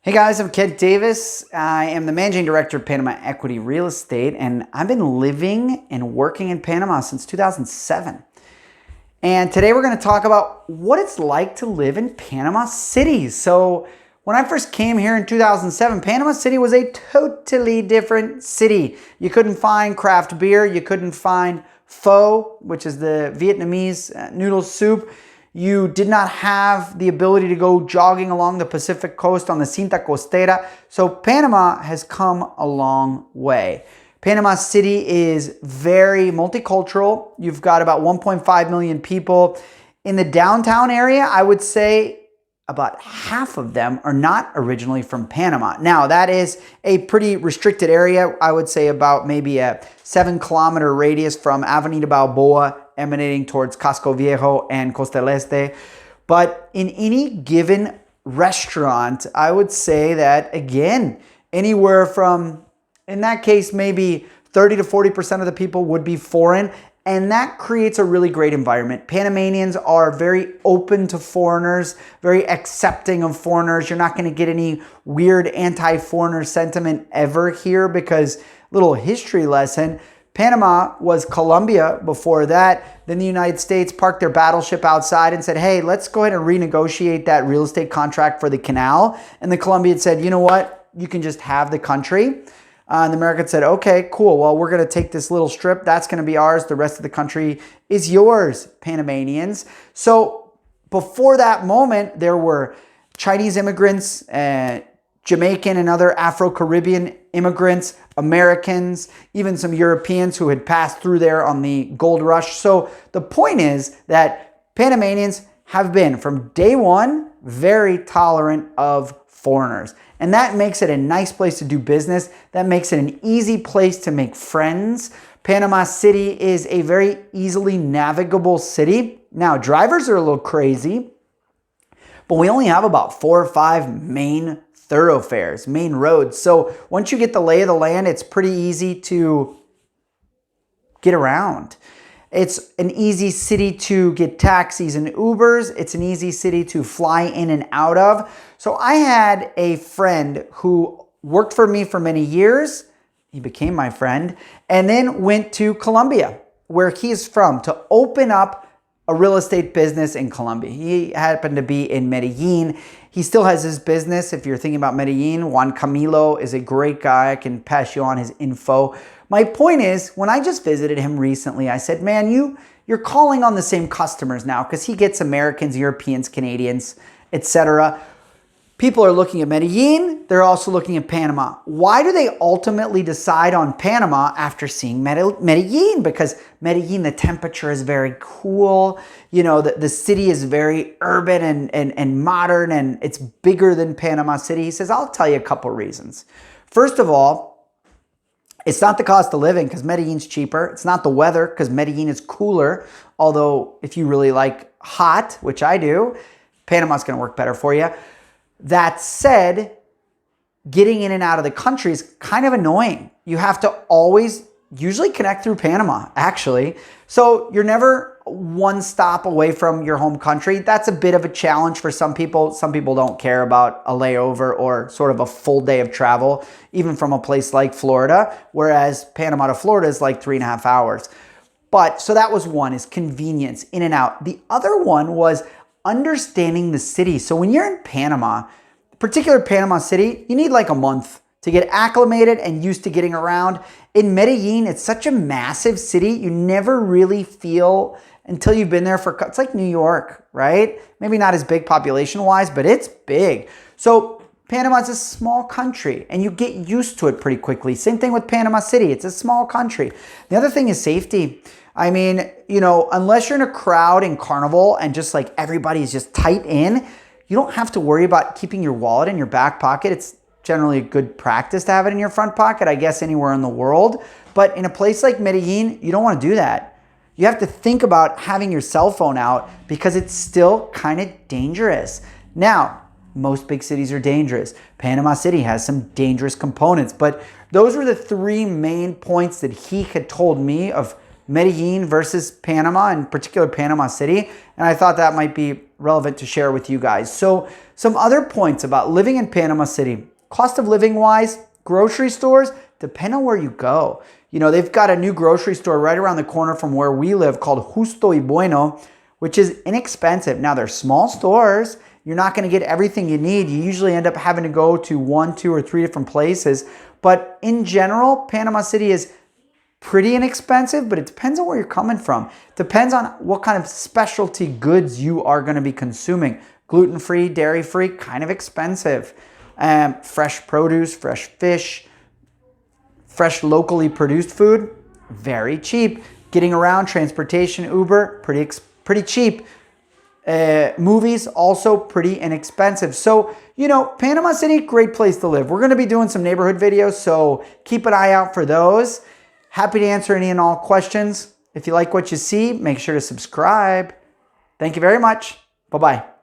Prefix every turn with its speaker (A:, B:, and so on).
A: Hey guys, I'm Kent Davis. I am the Managing Director of Panama Equity Real Estate, and I've been living and working in Panama since 2007. And today we're going to talk about what it's like to live in Panama City. So when I first came here in 2007, Panama City was a totally different city. You couldn't find craft beer, you couldn't find pho, which is the Vietnamese noodle soup. You did not have the ability to go jogging along the Pacific coast on the Cinta Costera. So Panama has come a long way. Panama City is very multicultural. You've got about 1.5 million people. In the downtown area, I would say about half of them are not originally from Panama. Now, that is a pretty restricted area. I would say about maybe a 7-kilometer radius from Avenida Balboa emanating towards Casco Viejo and Costa del Este. But in any given restaurant, I would say that, again, anywhere from, in that case, maybe 30 to 40% of the people would be foreign. And that creates a really great environment. Panamanians are very open to foreigners, very accepting of foreigners. You're not going to get any weird anti-foreigner sentiment ever here because, little history lesson, Panama was Colombia before that. Then the United States parked their battleship outside and said, hey, let's go ahead and renegotiate that real estate contract for the canal. And the Colombians said, you know what? You can just have the country. And the Americans said, okay, cool. Well, we're going to take this little strip. That's going to be ours. The rest of the country is yours, Panamanians. So before that moment, there were Chinese immigrants, Jamaican and other Afro-Caribbean immigrants, Americans, even some Europeans who had passed through there on the gold rush. So the point is that Panamanians have been, from day one, very tolerant of foreigners. And that makes it a nice place to do business. That makes it an easy place to make friends. Panama City is a very easily navigable city. Now, drivers are a little crazy, but we only have about 4 or 5 main thoroughfares, main roads. So once you get the lay of the land, it's pretty easy to get around. It's an easy city to get taxis and Ubers. It's an easy city to fly in and out of. So I had a friend who worked for me for many years. He became my friend and then went to Colombia, where he is from, to open up a real estate business in Colombia. He happened to be in Medellin. He still has his business. If you're thinking about Medellin, Juan Camilo is a great guy. I can pass you on his info. My point is, when I just visited him recently, I said, man, you're calling on the same customers now, because he gets Americans, Europeans, Canadians, etc. People are looking at Medellin. They're also looking at Panama. Why do they ultimately decide on Panama after seeing Medellin? Because Medellin, the temperature is very cool. You know, the city is very urban and modern, and it's bigger than Panama City. He says, I'll tell you a couple reasons. First of all, it's not the cost of living, because Medellin's cheaper. It's not the weather, because Medellin is cooler. Although if you really like hot, which I do, Panama's going to work better for you. That said, getting in and out of the country is kind of annoying. You have to always usually connect through Panama, actually. So you're never one stop away from your home country. That's a bit of a challenge for some people. Some people don't care about a layover or sort of a full day of travel, even from a place like Florida, whereas Panama to Florida is like 3.5 hours. But so that was one, is convenience, in and out. The other one was understanding the city. So when you're in Panama, particular Panama City, you need like a month to get acclimated and used to getting around. In Medellin, it's such a massive city, you never really feel until you've been there for, it's like New York, right? Maybe not as big population-wise, but it's big. So Panama's a small country and you get used to it pretty quickly. Same thing with Panama City, it's a small country. The other thing is safety. I mean, you know, unless you're in a crowd in Carnival and just like everybody is just tight in, you don't have to worry about keeping your wallet in your back pocket. It's generally a good practice to have it in your front pocket, I guess anywhere in the world. But in a place like Medellin, you don't want to do that. You have to think about having your cell phone out because it's still kind of dangerous. Now, most big cities are dangerous. Panama City has some dangerous components, but those were the three main points that he had told me of Medellin versus Panama, in particular Panama City, and I thought that might be relevant to share with you guys. So some other points about living in Panama City. Cost of living wise, grocery stores, depend on where you go. You know, they've got a new grocery store right around the corner from where we live called Justo y Bueno, which is inexpensive. Now, they're small stores. You're not going to get everything you need. You usually end up having to go to 1, 2, or 3 different places. But in general, Panama City is pretty inexpensive, but it depends on where you're coming from. It depends on what kind of specialty goods you are going to be consuming. Gluten-free, dairy-free, kind of expensive. Fresh produce, fresh fish, fresh locally produced food, very cheap. Getting around, transportation, Uber, pretty cheap. Movies, also pretty inexpensive. So, you know, Panama City, great place to live. We're going to be doing some neighborhood videos, so keep an eye out for those. Happy to answer any and all questions. If you like what you see, make sure to subscribe. Thank you very much. Bye-bye.